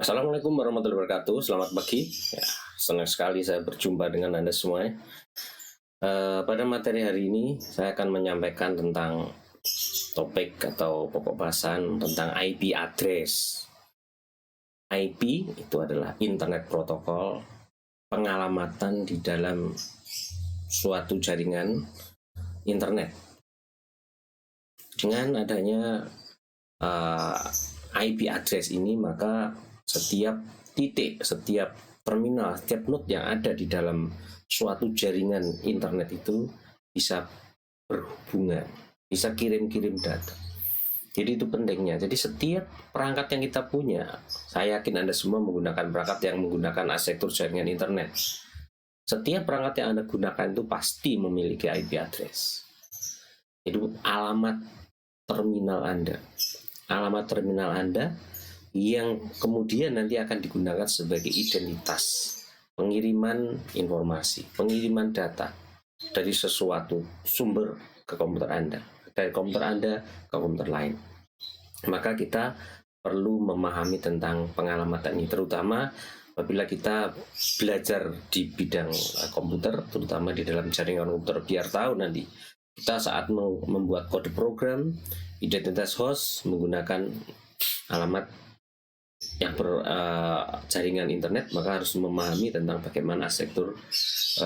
Assalamualaikum warahmatullahi wabarakatuh. Selamat pagi. Ya, senang sekali saya berjumpa dengan Anda semua. Pada materi hari ini saya akan menyampaikan tentang topik atau pokok bahasan tentang IP address. IP itu adalah Internet Protocol, pengalamatan di dalam suatu jaringan internet. Dengan adanya IP address ini, maka setiap titik, setiap terminal, setiap node yang ada di dalam suatu jaringan internet itu bisa berhubungan, bisa kirim-kirim data. Jadi itu pentingnya. Jadi setiap perangkat yang kita punya, saya yakin Anda semua menggunakan perangkat yang menggunakan arsitektur jaringan internet. Setiap perangkat yang Anda gunakan itu pasti memiliki IP address. Jadi alamat terminal Anda. Alamat terminal Anda yang kemudian nanti akan digunakan sebagai identitas pengiriman informasi, pengiriman data dari sesuatu sumber ke komputer Anda, dari komputer Anda ke komputer lain. Maka kita perlu memahami tentang pengalamatan ini, terutama apabila kita belajar di bidang komputer, terutama di dalam jaringan komputer, biar tahu nanti kita saat membuat kode program, identitas host menggunakan alamat yang jaringan internet, maka harus memahami tentang bagaimana arsitektur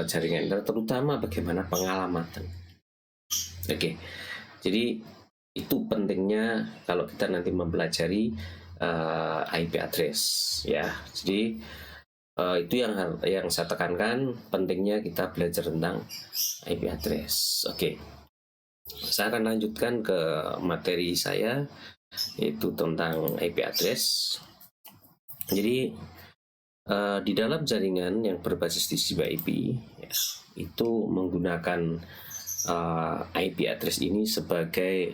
jaringan internet, terutama bagaimana pengalamatan. Oke, jadi itu pentingnya kalau kita nanti mempelajari IP address, ya. Jadi itu yang saya tekankan, pentingnya kita belajar tentang IP address. Oke, saya akan lanjutkan ke materi saya, yaitu tentang IP address. Jadi di dalam jaringan yang berbasis TCP IP, ya, itu menggunakan IP address ini sebagai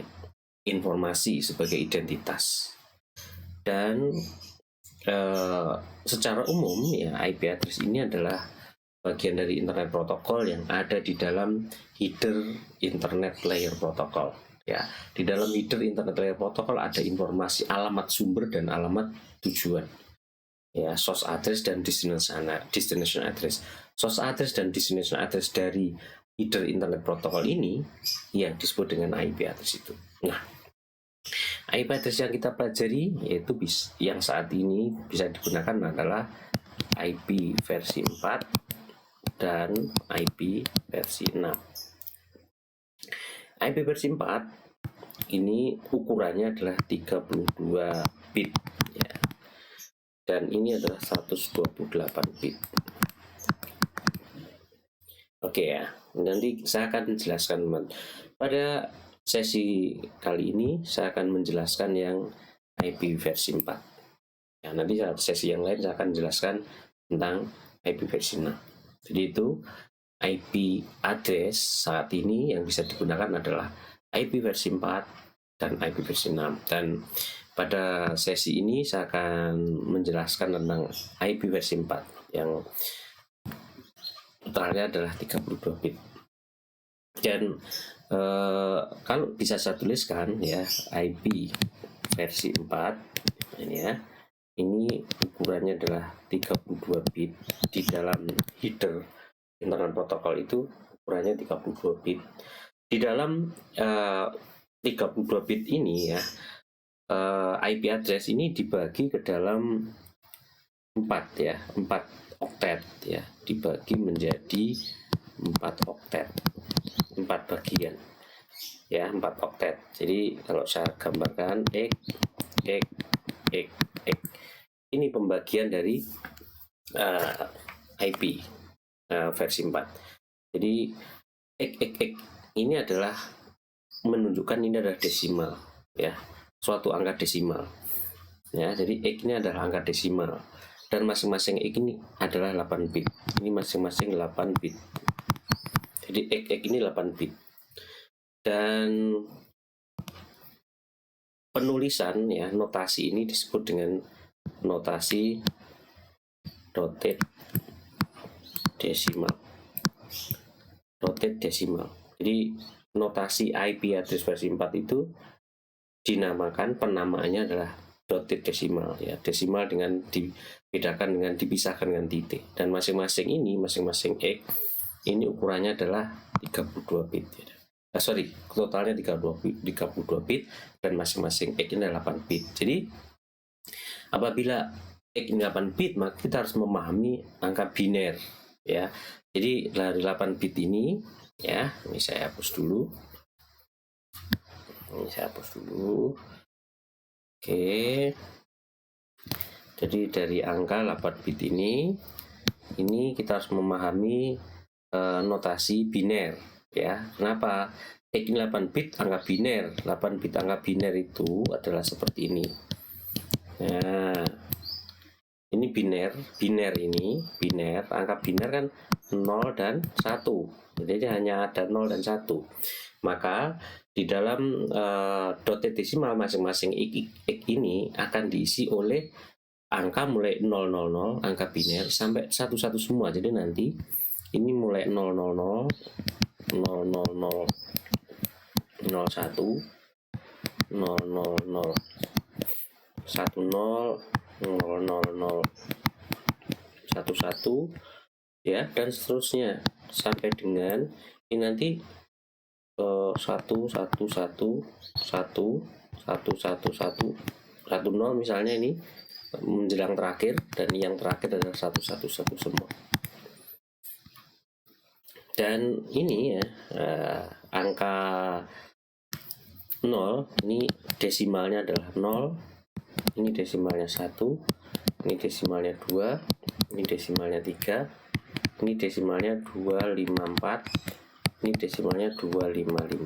informasi, sebagai identitas. Dan secara umum, ya, IP address ini adalah bagian dari Internet Protocol yang ada di dalam header Internet Layer Protocol. Ya, di dalam header Internet Layer Protocol ada informasi alamat sumber dan alamat tujuan. Ya, source address dan destination address. Source address dan destination address dari header Internet Protocol ini yang disebut dengan IP address itu. Nah, IP address yang kita pelajari yaitu yang saat ini bisa digunakan adalah IP versi 4 dan IP versi 6. IP versi 4 ini ukurannya adalah 32 bit, ya. Dan ini adalah 128 bit. Oke, ya, nanti saya akan menjelaskan, teman. Pada sesi kali ini saya akan menjelaskan yang IP versi 4. Ya, nanti sesi yang lain saya akan menjelaskan tentang IP versi 6. Jadi itu IP address saat ini yang bisa digunakan adalah IP versi 4 dan IP versi 6. Dan pada sesi ini saya akan menjelaskan tentang IP versi 4 yang putaranya adalah 32 bit. Dan kalau bisa saya tuliskan, ya, IP versi 4 ini, ya, ini ukurannya adalah 32 bit. Di dalam header Internet Protocol itu ukurannya 32 bit. Di dalam 32 bit ini, ya, IP address ini dibagi ke dalam 4 oktet, ya, dibagi menjadi 4 oktet, 4 bagian, ya, 4 oktet. Jadi kalau saya gambarkan X, ini pembagian dari IP versi 4. Jadi X ini adalah menunjukkan ini adalah desimal, ya, suatu angka desimal, ya. Jadi X ini adalah angka desimal dan masing-masing X ini adalah 8 bit. Ini masing-masing 8 bit. Jadi X ini 8 bit. Dan penulisan, ya, notasi ini disebut dengan notasi rotate decimal. Rotate decimal. Jadi notasi IP address versi 4 itu dinamakan, penamaannya adalah dotted desimal ya, desimal dengan dibedakan dengan dipisahkan dengan titik, dan masing-masing X ini ukurannya adalah 32 bit ya. Totalnya 32 bit dan masing-masing X ini 8 bit. Jadi apabila X ini 8 bit, maka kita harus memahami angka biner ya. Jadi dari 8 bit ini ya, ini saya hapus dulu. Oke. Jadi dari angka 8 bit ini kita harus memahami notasi biner ya. Kenapa? X ini 8 bit angka biner. 8 bit angka biner itu adalah seperti ini. Nah, ini biner angka biner kan 0 dan 1. Jadi hanya ada 0 dan 1. Maka di dalam dotted desimal masing-masing X ini akan diisi oleh angka mulai 000 angka biner sampai 11 semua. Jadi nanti ini mulai 000 000 01 000 10 000 11 ya, dan seterusnya sampai dengan ini nanti 1 1 1 1 1 1 1 10 misalnya, ini menjelang terakhir, dan yang terakhir adalah 1 semua. Dan ini ya, angka 0 ini desimalnya adalah 0, ini desimalnya 1, ini desimalnya 2, ini desimalnya 3, ini desimalnya 254, ini desimalnya 255.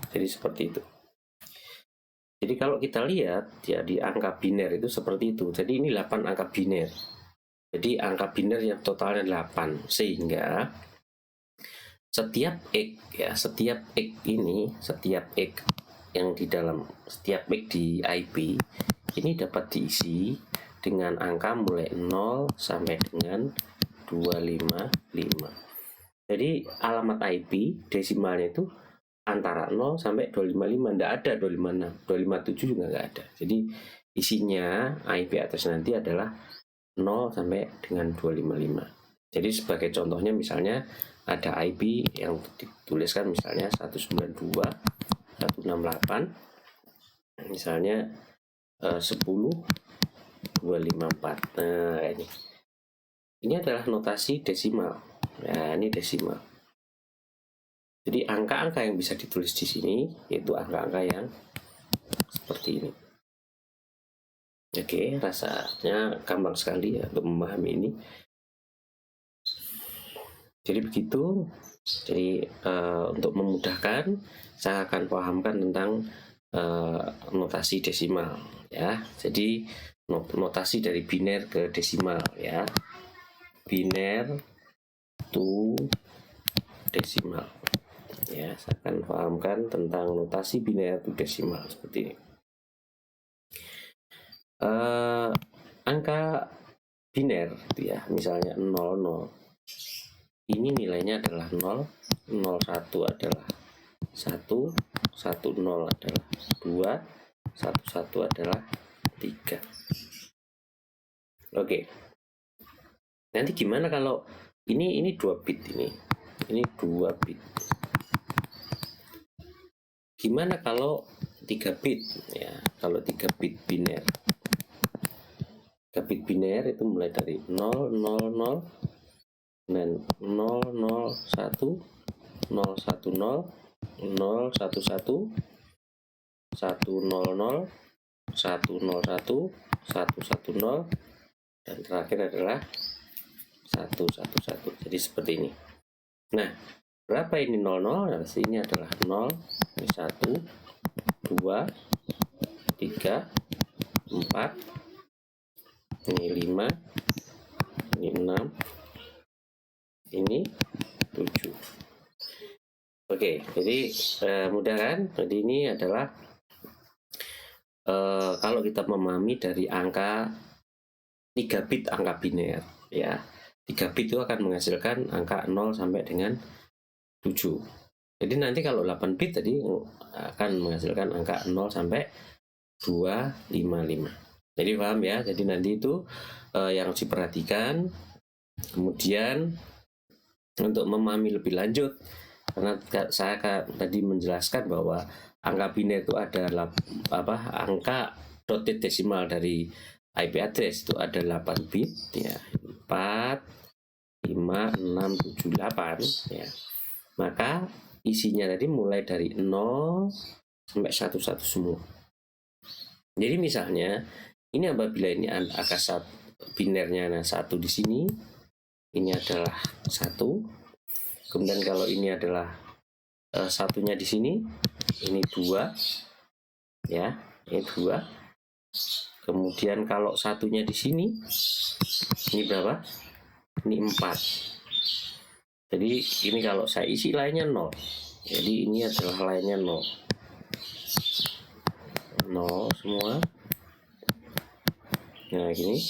Jadi seperti itu. Jadi kalau kita lihat ya, di angka biner itu seperti itu. Jadi ini 8 angka biner. Jadi angka biner yang totalnya 8, sehingga setiap X ya, setiap X yang di dalam setiap X di IP ini dapat diisi dengan angka mulai 0 sampai dengan 255. Jadi alamat IP desimalnya itu antara 0 sampai 255, enggak ada 256, 257 juga enggak ada. Jadi isinya IP atas nanti adalah 0 sampai dengan 255. Jadi sebagai contohnya misalnya ada IP yang dituliskan misalnya 192 168 misalnya 10 254. Nah, ini adalah notasi desimal. Nah, ini desimal. Jadi angka-angka yang bisa ditulis di sini yaitu angka-angka yang seperti ini. Oke, rasanya gampang sekali ya untuk memahami ini. Jadi begitu. Jadi untuk memudahkan, saya akan pahamkan tentang notasi desimal ya. Jadi notasi dari biner ke desimal ya. Biner to desimal ya, saya akan pahamkan tentang notasi biner to desimal seperti ini. Angka biner ya, misalnya 00, ini nilainya adalah 0, 01 adalah 1, 10 adalah 2, 11 adalah 3. Oke. Nanti gimana kalau ini 2 bit, ini 2 bit. Gimana kalau 3 bit ya? Kalau 3 bit biner. 3 bit biner itu mulai dari 000 dan 001 010 011 100 101 110 dan terakhir adalah 111. Jadi seperti ini. Nah, berapa ini 00? Nah, ini adalah 0, ini 1, 2, 3, 4, ini 5, ini 6, ini 7. Oke, jadi mudah kan? Jadi ini adalah kalau kita memahami dari angka 3 bit angka biner ya. 3 bit itu akan menghasilkan angka 0 sampai dengan 7. Jadi nanti kalau 8 bit tadi akan menghasilkan angka 0 sampai 255. Jadi paham ya? Jadi nanti itu yang diperhatikan. Kemudian untuk memahami lebih lanjut, karena saya tadi menjelaskan bahwa angka biner itu ada angka dotted desimal dari IP address itu ada 8 bit ya, 4, 5, 6, 7, 8 ya. Maka isinya tadi mulai dari 0 sampai 11 semua. Jadi misalnya ini apabila ini angka binernya 1 di sini, ini adalah 1. Kemudian kalau ini adalah satunya di sini, ini 2 ya, ini 2. Kemudian kalau satunya di sini, ini berapa? Ini 4. Jadi ini kalau saya isi lainnya 0. Jadi ini adalah lainnya 0. 0 semua. Nah gini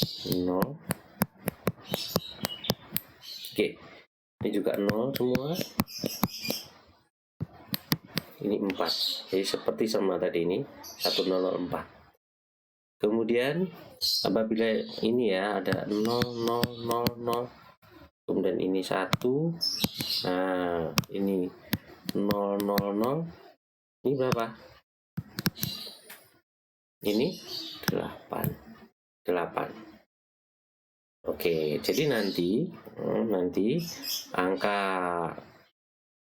0. Oke, ini juga 0 semua. Ini 4. Jadi seperti sama tadi ini 1004. Kemudian apabila ini ya ada 0 0 0 0, kemudian ini 1. Nah, ini 0 0 0. Ini berapa? Ini 8. Oke, jadi nanti angka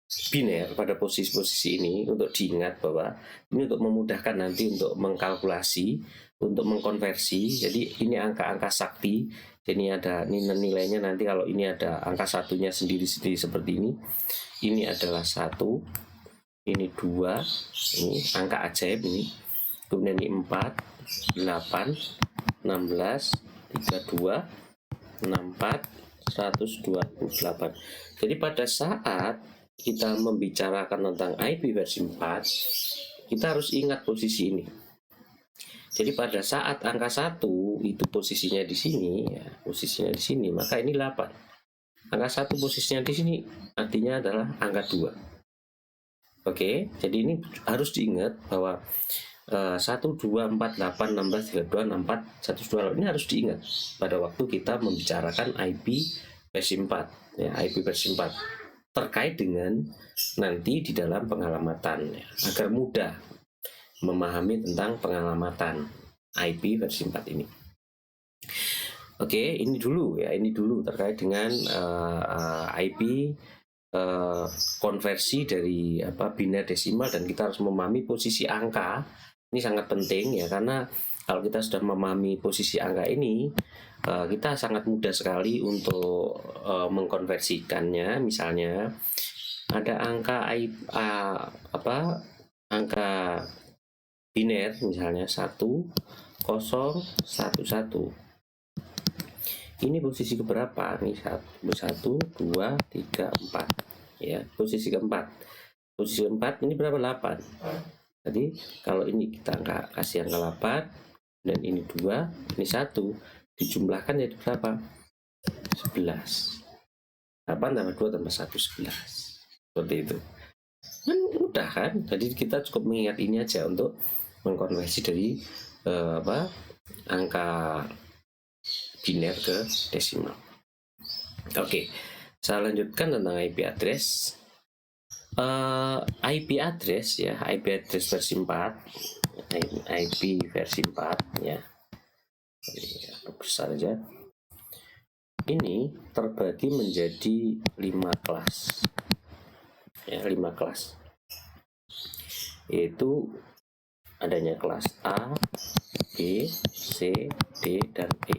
biner pada posisi-posisi ini untuk diingat bahwa ini untuk memudahkan nanti untuk mengkalkulasi, untuk mengkonversi. Jadi ini angka-angka sakti. Jadi ada nilainya nanti kalau ini ada angka satunya sendiri-sendiri seperti ini. Ini adalah 1, ini 2, ini angka ajaib ini. Kemudian ini 4, 8, 16, 32, 64, 128. Jadi pada saat kita membicarakan tentang IP versi 4, kita harus ingat posisi ini. Jadi pada saat angka 1 itu posisinya di sini, ya, posisinya di sini, maka ini 8. Angka 1 posisinya di sini, artinya adalah angka 2. Oke, jadi ini harus diingat bahwa 1, 2, 4, 8, 16, 32, 64, 128 ini harus diingat pada waktu kita membicarakan IP versi 4 ya, IP versi 4 terkait dengan nanti di dalam pengalamatan ya, agar mudah memahami tentang pengalamatan IP versi 4 ini. Oke, ini dulu terkait dengan IP konversi dari biner desimal, dan kita harus memahami posisi angka. Ini sangat penting ya, karena kalau kita sudah memahami posisi angka ini, kita sangat mudah sekali untuk mengkonversikannya. Misalnya ada angka angka biner misalnya 1 0 1 1. Ini posisi keberapa? Ini 1 2 3 4 ya, posisi keempat. Posisi keempat ini berapa? 8. Jadi kalau ini kita kasih angka 8 dan ini 2, ini 1, dijumlahkan jadi berapa? 11. 8 tambah 2 tambah 1, 11. Seperti itu. Mudah kan? Jadi kita cukup mengingat ini aja untuk mengkonversi dari angka biner ke desimal. Oke, saya lanjutkan tentang IP address. IP address ya, IP address versi 4, IP versi 4 ya. Besar aja. Ini terbagi menjadi 5 kelas. Ya, 5 kelas. Yaitu adanya kelas A, B, C, D, dan E.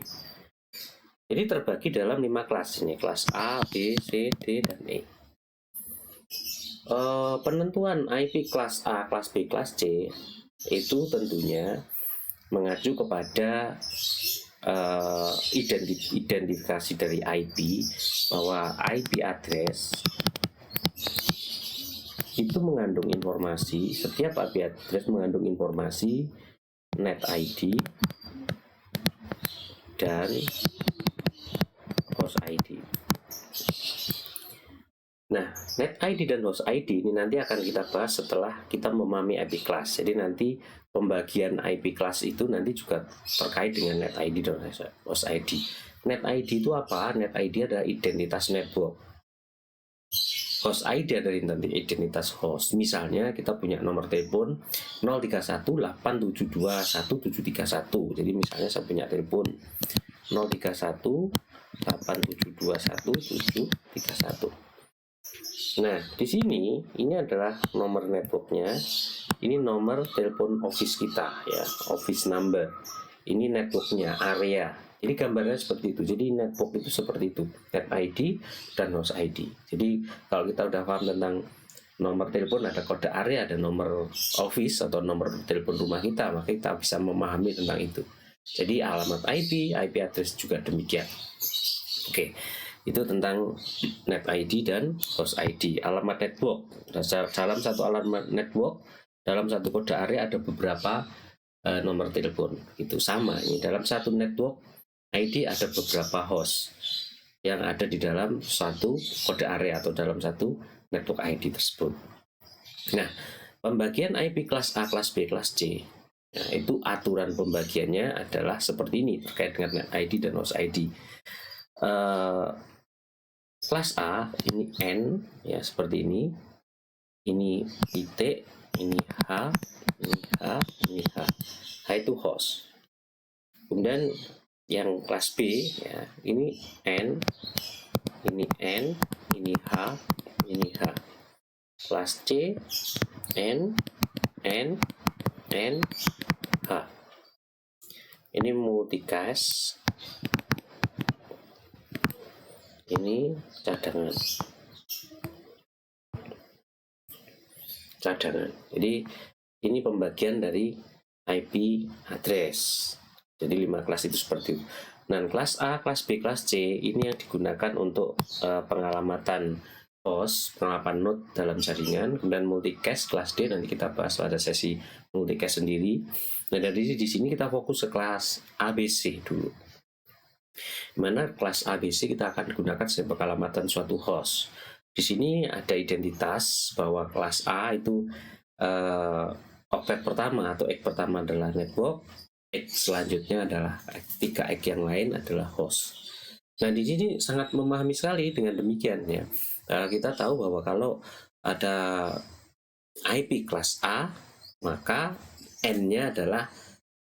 Jadi terbagi dalam 5 kelas ini, kelas A, B, C, D, dan E. Penentuan IP kelas A, kelas B, kelas C itu tentunya mengacu kepada identifikasi dari IP, bahwa IP address itu mengandung informasi, setiap IP address mengandung informasi net ID dan host ID. Nah, Net ID dan host ID ini nanti akan kita bahas setelah kita memahami IP class. Jadi nanti pembagian IP class itu nanti juga terkait dengan Net ID dan host ID. Net ID itu apa? Net ID adalah identitas network. Host ID adalah identitas host. Misalnya kita punya nomor telepon 03187211731. Jadi misalnya saya punya telepon 03187211731. Nah, di sini ini adalah nomor networknya. Ini nomor telepon office kita ya, office number. Ini networknya, area. Jadi gambarnya seperti itu. Jadi network itu seperti itu, net ID dan host ID. Jadi kalau kita udah paham tentang nomor telepon, ada kode area, ada nomor office atau nomor telepon rumah kita, maka kita bisa memahami tentang itu. Jadi alamat IP address juga demikian. Oke. Itu tentang net ID dan host ID. Alamat network, dalam satu alamat network, dalam satu kode area ada beberapa nomor telepon. Itu sama ini, dalam satu network ID ada beberapa host yang ada di dalam satu kode area atau dalam satu network ID tersebut. Nah, pembagian IP kelas A, kelas B, kelas C, nah, itu aturan pembagiannya adalah seperti ini terkait dengan net ID dan host ID. Kelas A ini N ya, seperti ini titik, ini H, ini H, ini H. H itu host. Kemudian yang kelas B ya, ini N, ini H, ini H. Kelas C N, H. Ini multicast, ini cadangan. Jadi ini pembagian dari IP address. Jadi 5 kelas itu seperti itu. Nah, kelas A, kelas B, kelas C ini yang digunakan untuk pengalamatan host, pengalaman node dalam jaringan. Kemudian multicast kelas D, nanti kita bahas pada sesi multicast sendiri. Nah, dari di sini kita fokus ke kelas ABC dulu. Mana kelas ABC kita akan gunakan sebagai pengalamatan suatu host. Di sini ada identitas bahwa kelas A itu oktet pertama atau ek pertama adalah network, ek selanjutnya adalah 3 ek yang lain adalah host. Nah, di sini sangat memahami sekali dengan demikian ya. Kita tahu bahwa kalau ada IP kelas A, maka N-nya adalah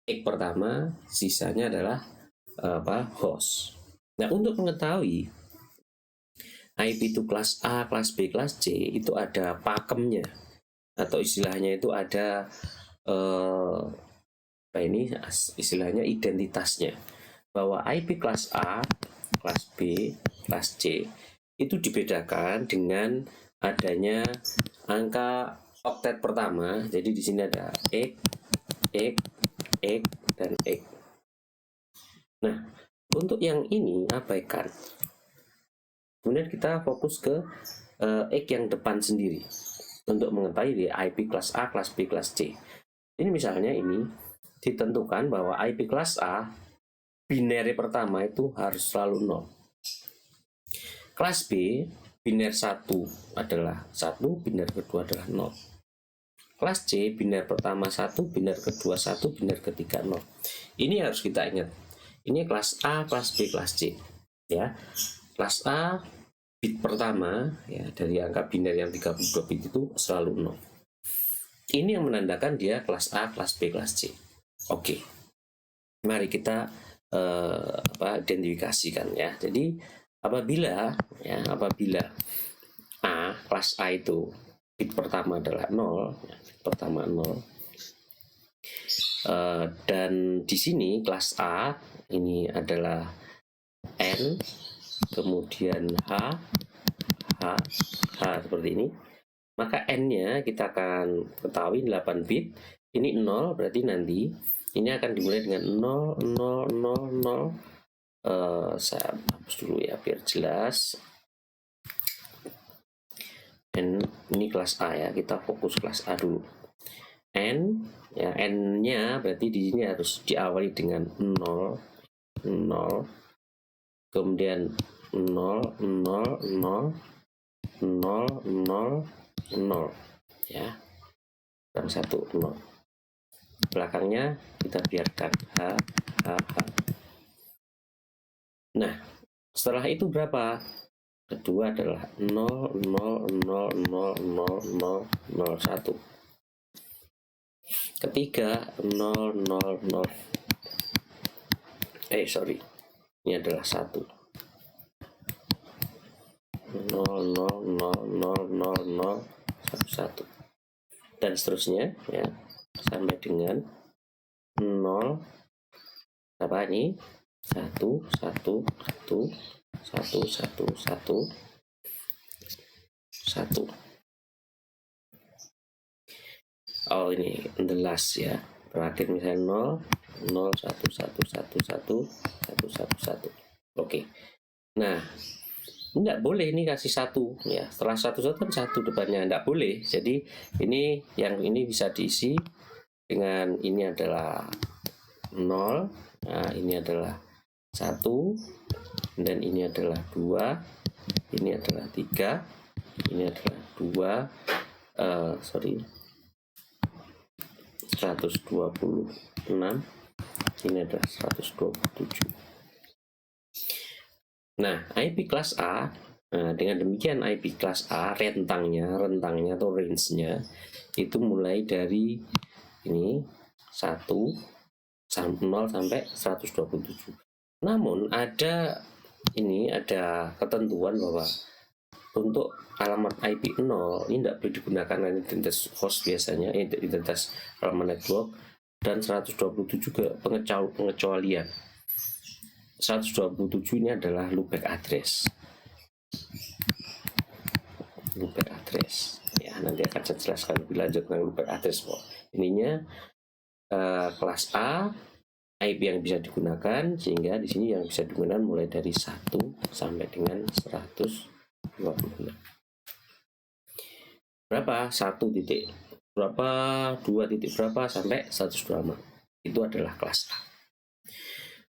ek pertama, sisanya adalah host. Nah, untuk mengetahui IP itu kelas A, kelas B, kelas C itu ada pakemnya atau istilahnya itu ada istilahnya identitasnya, bahwa IP kelas A, kelas B, kelas C itu dibedakan dengan adanya angka oktet pertama. Jadi di sini ada ek, dan ek. Nah, untuk yang ini abaikan. Kemudian kita fokus ke ek yang depan sendiri untuk mengetahui IP kelas A, kelas B, kelas C. Ini misalnya ini ditentukan bahwa IP kelas A binary pertama itu harus selalu 0. Kelas B biner 1 adalah 1, biner kedua adalah 0. Kelas C biner pertama 1, biner kedua 1, biner ketiga 0. Ini harus kita ingat. Ini kelas A, kelas B, kelas C. Ya. Kelas A bit pertama ya dari angka biner yang 32 bit itu selalu 0. Ini yang menandakan dia kelas A, kelas B, kelas C. Oke. Mari kita identifikasikan ya. Jadi apabila A, kelas A itu bit pertama adalah 0, ya, bit pertama 0. Dan di sini kelas A ini adalah N, kemudian H seperti ini, maka N-nya kita akan ketahui 8 bit. Ini 0, berarti nanti ini akan dimulai dengan 0, 0, 0, 0. Saya hapus dulu ya biar jelas. N ini kelas A ya, kita fokus kelas A dulu. N ya, N-nya berarti di sini harus diawali dengan 0, 0, kemudian 0, 0, 0, 0 0 0 ya, kurang 1 0. Belakangnya kita biarkan H H H. Nah, setelah itu berapa? Kedua adalah 0 0 0 0 0 0 0 1. Ketiga 0 0 0. Ini adalah 1. 0 0 0 0 0 0 1 dan seterusnya ya, sampai dengan 0 apa ini 1 1 1 1 1 1 1 1. Oh, ini the last ya, terakhir misalnya 0 0 1 1 1 1 1 1 1. Oke. Nah, enggak boleh ini kasih 1 ya, setelah 1 kan 1 depannya, enggak boleh. Jadi ini yang ini bisa diisi dengan ini adalah 0, nah ini adalah 1, dan ini adalah 2, ini adalah 3, ini adalah 126, ini adalah 127. Nah, IP kelas A, dengan demikian IP kelas A rentangnya atau range-nya itu mulai dari ini 1 0 sampai 127. Namun ada ketentuan bahwa untuk alamat IP 0 ini tidak boleh digunakan identitas host biasanya, identitas alamat network, dan 127 juga pengecualian. 127 ini adalah loopback address. Loopback address ya, nanti akan saya jelaskan lebih lanjut tentang loopback address. Ininya kelas A, IP yang bisa digunakan, sehingga di sini yang bisa digunakan mulai dari 1 sampai dengan 126. Berapa? 1 titik berapa, 2 titik berapa, sampai 124. Itu adalah kelas A.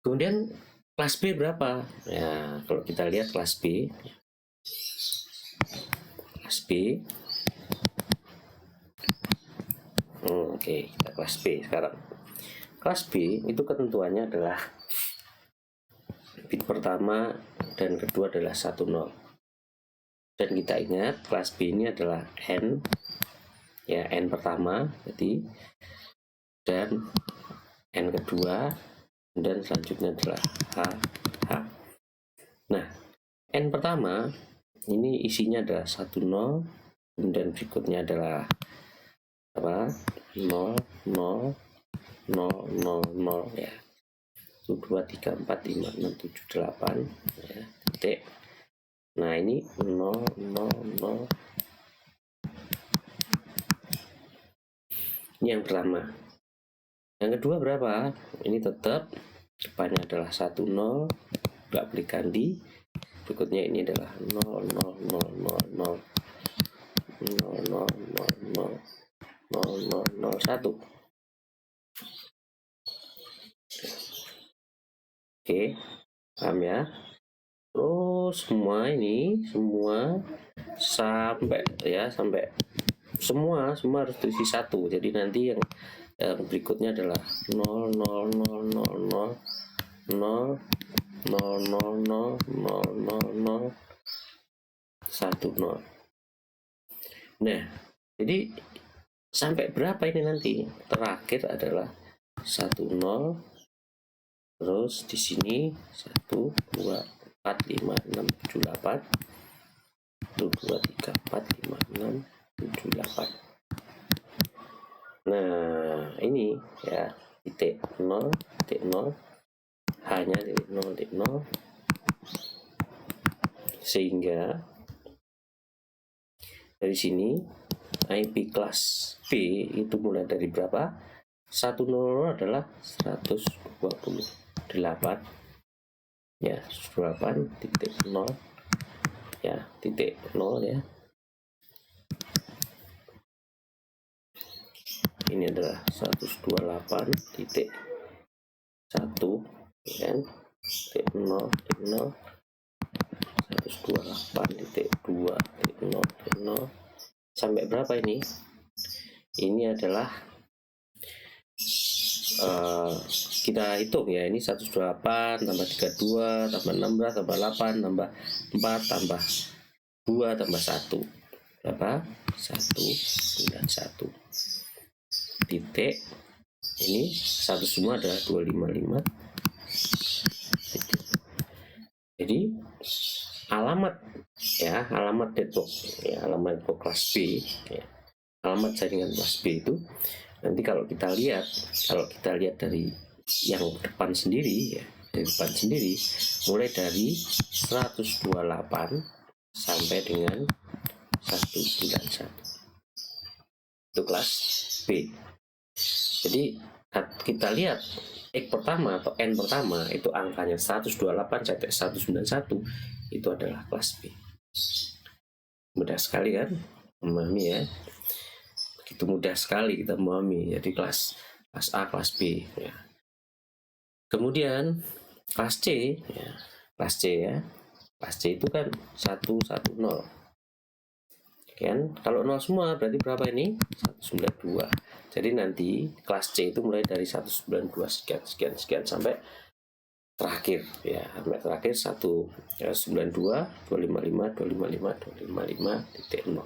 Kemudian kelas B berapa? Ya, kalau kita lihat kelas B. Oke, kita kelas B sekarang. Kelas B itu ketentuannya adalah bit pertama dan kedua adalah 10. Dan kita ingat kelas B ini adalah N ya, N pertama jadi, dan N kedua, dan selanjutnya adalah H H. Nah, N pertama ini isinya adalah 10, kemudian berikutnya adalah apa? 0 0 0 0 ya. 1 2 3 4 5 6 7 8 ya, titik. Nah, ini 0 0 0. Ini yang pertama. Yang kedua berapa? Ini tetap depannya adalah 10, nggak boleh ganti. Berikutnya ini adalah 0 0 0 0 0 0 0 0 0 0 0 1. Oke, paham ya? Terus semua sampai semua harus terisi 1. Jadi nanti yang berikutnya adalah 0 0 0 0 0 0 0 0 0 0 0 1 0. Nah, jadi sampai berapa ini nanti? Terakhir adalah 1 0. Terus di sini 1 2 4 5 6 7 8. 1 2 3 4 5 6 7 8. Nah, ini ya, titik 0 hanya titik 0 sehingga dari sini IP kelas B itu mulai dari berapa? 10 adalah 128 ya, 128 titik 0 ya, titik 0 ya. Ini adalah 128 titik 1 kan, titik 0 titik 0 128.2.0.0 sampai berapa ini? Ini adalah kita hitung ya, ini 128 tambah 32 tambah 16 tambah 8 tambah 4 tambah 2 tambah 1 berapa? 191 titik. Ini satu semua adalah 255. Jadi alamat ya, alamat network ya, alamat network kelas B ya, alamat jaringan kelas B itu nanti kalau kita lihat dari yang depan sendiri ya, dari depan sendiri mulai dari 128 sampai dengan 191 itu kelas B. Jadi kita lihat X pertama atau N pertama itu angkanya 128/191 itu adalah kelas B. Mudah sekali kan memahami ya, begitu mudah sekali kita memahami. Jadi kelas A, kelas B ya. Kemudian kelas C ya, kelas C itu kan 110 kan, kalau 0 semua berarti berapa ini? 192. Jadi nanti kelas C itu mulai dari 192 sekian sampai terakhir ya, sampai terakhir 192 255 255 255.0.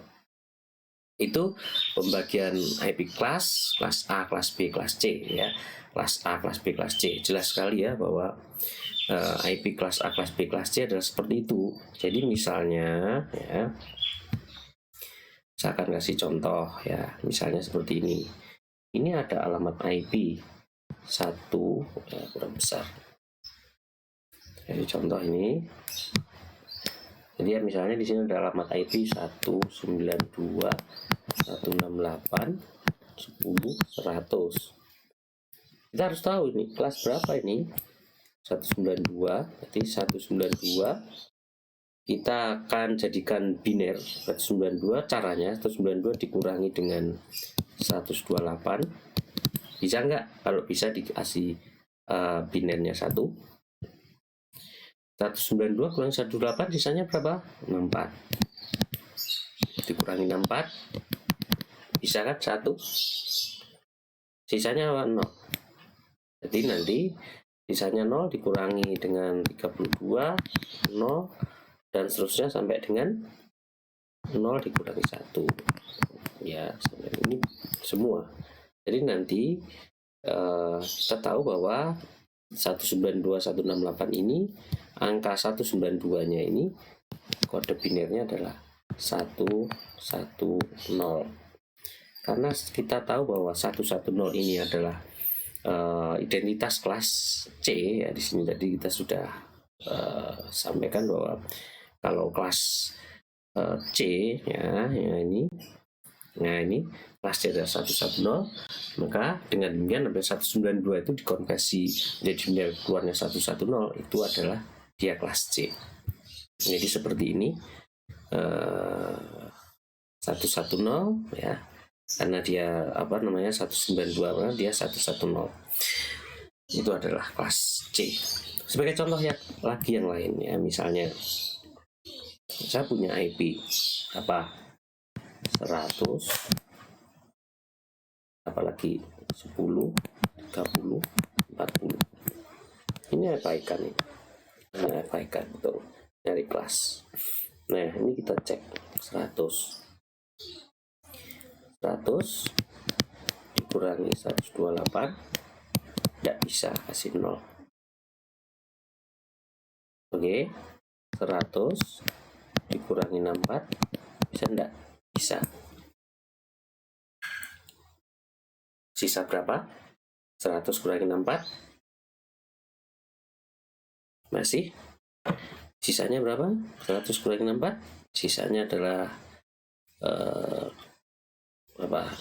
Itu pembagian IP kelas A, kelas B, kelas C ya. Kelas A, kelas B, kelas C. Jelas sekali ya bahwa IP kelas A, kelas B, kelas C adalah seperti itu. Jadi misalnya ya, saya akan kasih contoh ya, misalnya seperti ini. Ini ada alamat IP 1 ya, kurang besar. Jadi contoh ini. Jadi ya, misalnya di sini ada alamat IP 192.168.10.100. Kita harus tahu ini kelas berapa ini? 192, berarti 192 kita akan jadikan biner. 192 caranya 192 dikurangi dengan 128. Bisa nggak? Kalau bisa dikasih binernya 1. 192 kurang 128 sisanya berapa? 64. Dikurangi 64 bisa kan 1. Sisanya 0. Jadi nanti sisanya 0 dikurangi dengan 32 0 dan seterusnya sampai dengan 0 dikurangi 1 ya, sampai ini semua. Jadi nanti kita tahu bahwa 192.168 ini angka 192 nya ini kode binernya adalah 110. Karena kita tahu bahwa 110 ini adalah identitas kelas C ya, di sini tadi kita sudah sampaikan bahwa kalau kelas C ya, ini kelas C adalah 110, maka dengan demikian 192 itu dikonversi menjadi biner keluarnya 110, itu adalah dia kelas C. Jadi seperti ini 110 ya, karena dia 192 karena dia 110 itu adalah kelas C. Sebagai contoh ya lagi yang lain ya, misalnya saya punya IP 100 apalagi 10 30 40. Ini apa ikan ini? Ini apa ikan betul dari kelas. Nah ini kita cek 100 dikurangi 128 tidak bisa, kasih 0. Oke, 100 dikurangi 64 bisa enggak? Bisa. Sisa berapa? 100 kurangi 64 masih sisanya berapa? 100 kurangi 64 sisanya adalah berapa?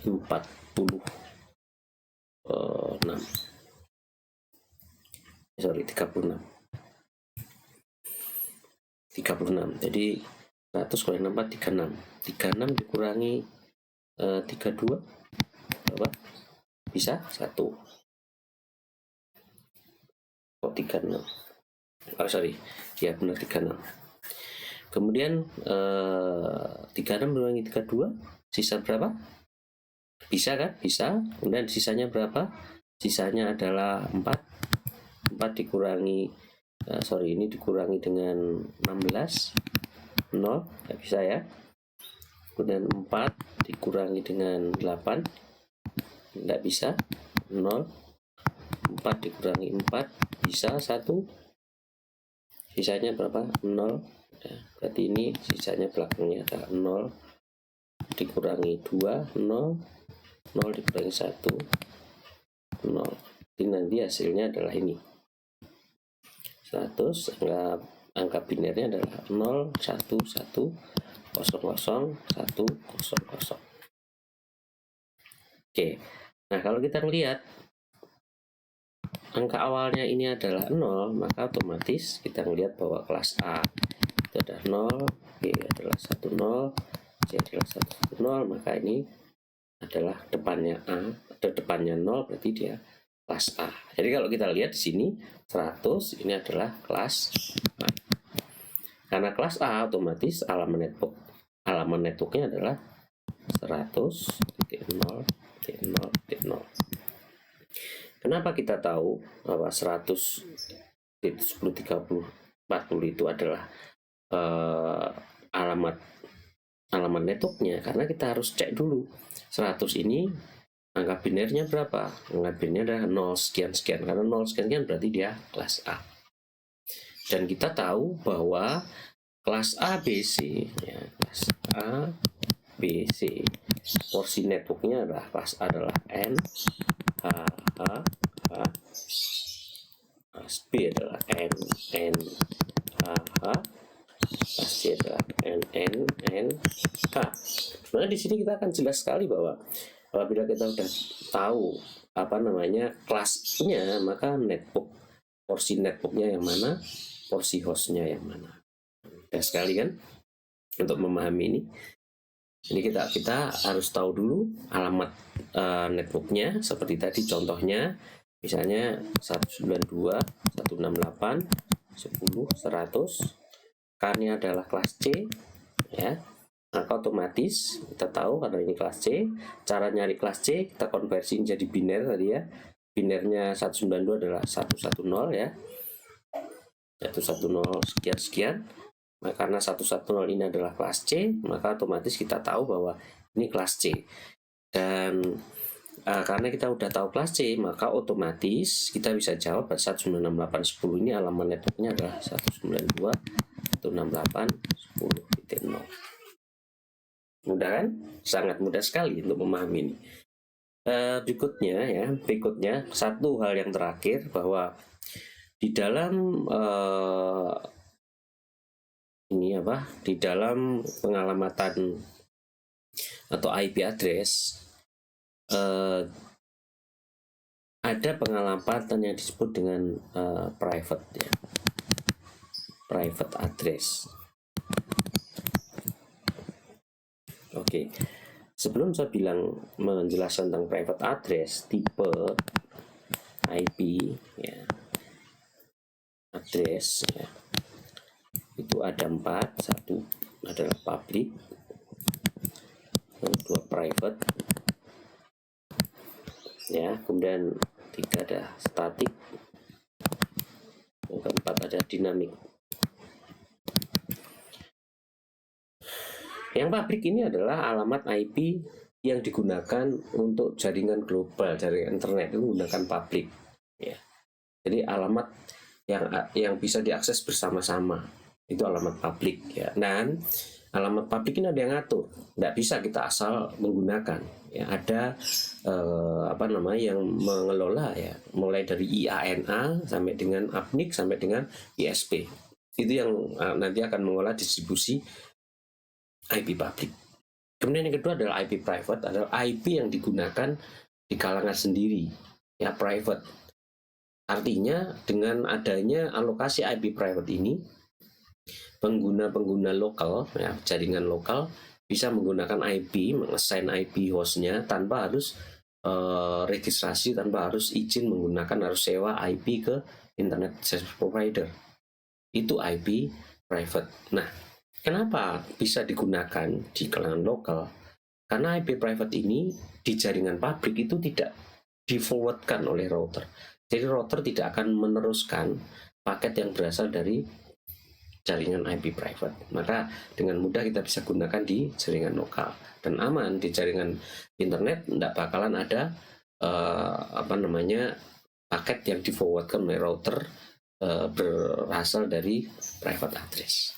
46. Sorry, 36. Jadi 100 kurangi 64 36 dikurangi 32 berapa? Bisa 1. Kok 36? Oh sorry, ya benar 36. Kemudian 36 mengurangi 32 sisa berapa? Bisa kan? Bisa. Kemudian sisanya berapa? Sisanya adalah 4. 4 dikurangi ini dikurangi dengan 16, 0, nggak bisa ya. Kemudian 4 dikurangi dengan 8, nggak bisa, 0. 4 dikurangi 4 bisa 1, sisanya berapa? 0 ya, berarti ini sisanya belakangnya adalah 0 dikurangi 2, 0, 0 dikurangi 1, 0. Jadi nanti hasilnya adalah ini 100. Angka binernya adalah 0, 1, 1, 0, 0, 1, 0, 0. Oke, nah kalau kita melihat angka awalnya ini adalah 0, maka otomatis kita melihat bahwa kelas A itu adalah 0, B adalah 1, 0, C adalah 1, 0, maka ini adalah depannya A atau depannya 0, berarti dia kelas A. Jadi kalau kita lihat di sini 100 ini adalah kelas A. Karena kelas A otomatis halaman networknya adalah 100.0.0.0. Kenapa kita tahu bahwa 100.10.30.40 itu adalah alamat networknya? Karena kita harus cek dulu 100 ini angka binernya berapa? Angka binernya adalah 0 sekian-sekian. Karena 0 sekian-sekian berarti dia kelas A. Dan kita tahu bahwa kelas A, B, C ya, kelas A, B, C, porsi networknya adalah kelas A adalah N, H, H, H, kelas B adalah N, N, H, H, kelas C adalah N, N, N, H. Sebenarnya di sini kita akan jelas sekali bahwa apabila kita sudah tahu kelasnya, maka porsi networknya yang mana, porsi hostnya yang mana. Mudah sekali kan untuk memahami ini. Ini kita harus tahu dulu alamat networknya seperti tadi contohnya, misalnya 192, 168, 10, 100. Karena adalah kelas C ya, maka otomatis kita tahu karena ini kelas C, cara nyari kelas C kita konversi jadi biner tadi ya. Binernya 192 adalah 110 ya, 110 sekian-sekian. Nah, karena 110 ini adalah kelas C, maka otomatis kita tahu bahwa ini kelas C. Dan karena kita udah tahu kelas C, maka otomatis kita bisa jawab 198.10 ini alamat networknya adalah 192.168.10.0. Mudah kan? Sangat mudah sekali untuk memahami ini. Berikutnya satu hal yang terakhir, bahwa di dalam di dalam pengalamatan atau IP address ada pengalamatan yang disebut dengan private ya, private address. Oke, sebelum saya menjelaskan tentang private address, tipe IP ya, address ya, itu ada 4. 1 adalah public, yang kedua private ya, kemudian 3 ada static, yang keempat ada dynamic. Yang public ini adalah alamat IP yang digunakan untuk jaringan global, jaringan internet itu menggunakan public ya. Jadi alamat yang bisa diakses bersama-sama itu alamat publik ya. Dan alamat publik ini ada yang ngatur, nggak bisa kita asal menggunakan ya. Ada yang mengelola ya, mulai dari IANA sampai dengan APNIC sampai dengan ISP. Itu yang nanti akan mengolah distribusi IP publik. Kemudian yang kedua adalah IP private, adalah IP yang digunakan di kalangan sendiri ya, private. Artinya dengan adanya alokasi IP private ini, pengguna lokal ya, jaringan lokal bisa menggunakan IP, mengassign IP hostnya tanpa harus registrasi, tanpa harus izin menggunakan, harus sewa IP ke internet service provider. itu IP private. Nah, kenapa bisa digunakan di kalangan lokal? Karena IP private ini di jaringan pabrik itu tidak di-forwardkan oleh router. Jadi router tidak akan meneruskan paket yang berasal dari jaringan IP private. Maka dengan mudah kita bisa gunakan di jaringan lokal dan aman. Di jaringan internet tidak bakalan ada paket yang di-forwardkan oleh router berasal dari private address.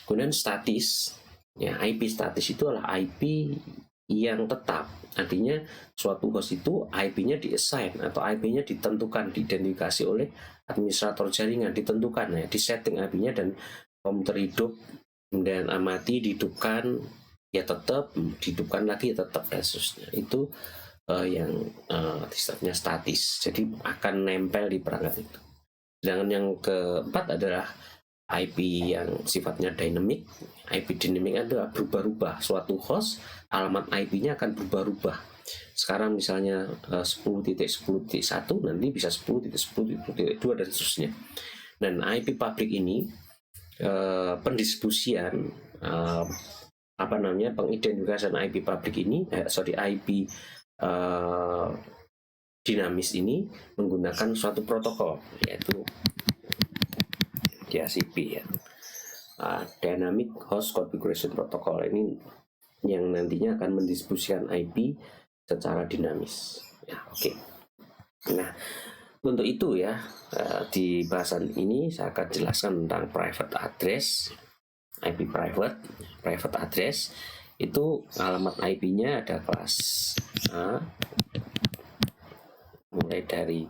Kemudian statis, ya, IP statis itu adalah IP yang tetap. Artinya suatu host itu IP-nya di-assign atau IP-nya ditentukan, diidentifikasi oleh administrator jaringan, ditentukan ya, disetting IP-nya, dan komputer hidup kemudian amati, dihidupkan ya tetap, dihidupkan lagi ya tetap, dan seterusnya. Itu yang sifatnya statis, jadi akan nempel di perangkat itu. Sedangkan yang keempat adalah IP yang sifatnya dynamic. IP dynamic adalah berubah-ubah. Suatu host, alamat IP-nya akan berubah-ubah. Sekarang misalnya 10.10.1, nanti bisa 10.10.2 dan seterusnya. Dan IP public ini pendistribusian pengidentifikasian IP public ini IP dinamis ini menggunakan suatu protokol, yaitu DHCP ya, Dynamic Host Configuration Protocol. Ini yang nantinya akan mendistribusikan IP secara dinamis ya. Oke. Nah, untuk itu ya, di bahasan ini saya akan jelaskan tentang private address. IP private address itu alamat IP-nya ada kelas A, mulai dari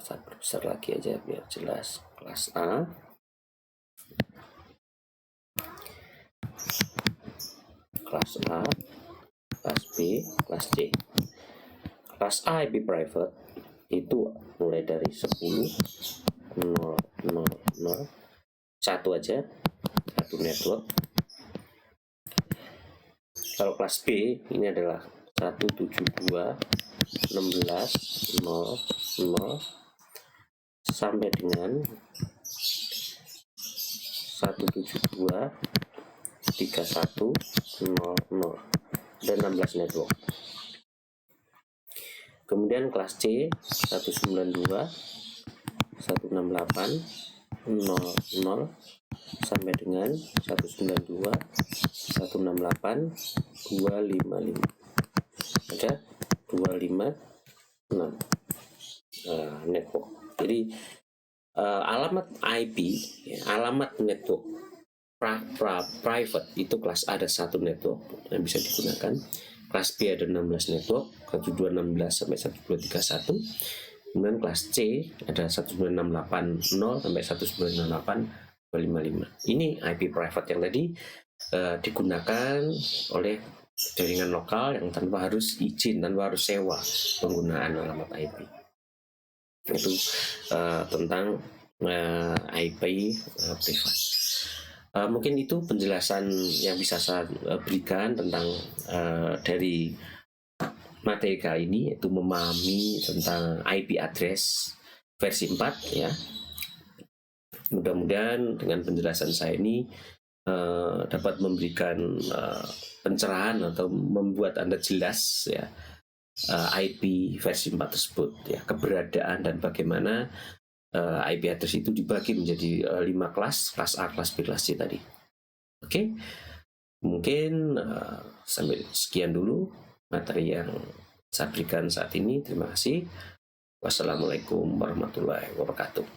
saya besar lagi aja biar jelas. Kelas A, kelas A, kelas B, kelas C. Kelas A IP private itu mulai dari 10.0.0.0 satu aja, satu network. Kalau kelas B ini adalah 172.16.0.0 sampai dengan 172.31.00 dan 16 network. Kemudian kelas C 192.168.00 sampai dengan 192.168.255. Ada 256 network. Jadi alamat IP ya, alamat network private itu kelas A ada satu network yang bisa digunakan. Kelas B ada 16 network, 1216 sampai 1231. Kemudian kelas C ada 19680 sampai 198.255. Ini IP private yang tadi digunakan oleh jaringan lokal yang tanpa harus izin, tanpa harus sewa penggunaan alamat IP. Itu tentang IP privat. Mungkin itu penjelasan yang bisa saya berikan tentang dari materi kali ini, yaitu memahami tentang IP address versi 4 ya. Mudah-mudahan dengan penjelasan saya ini dapat memberikan pencerahan atau membuat Anda jelas ya IP versi 4 tersebut ya, keberadaan dan bagaimana IP address itu dibagi menjadi 5 kelas A, kelas B, kelas C tadi. Oke, mungkin sampai sekian dulu materi yang saya berikan saat ini. Terima kasih. Wassalamualaikum warahmatullahi wabarakatuh.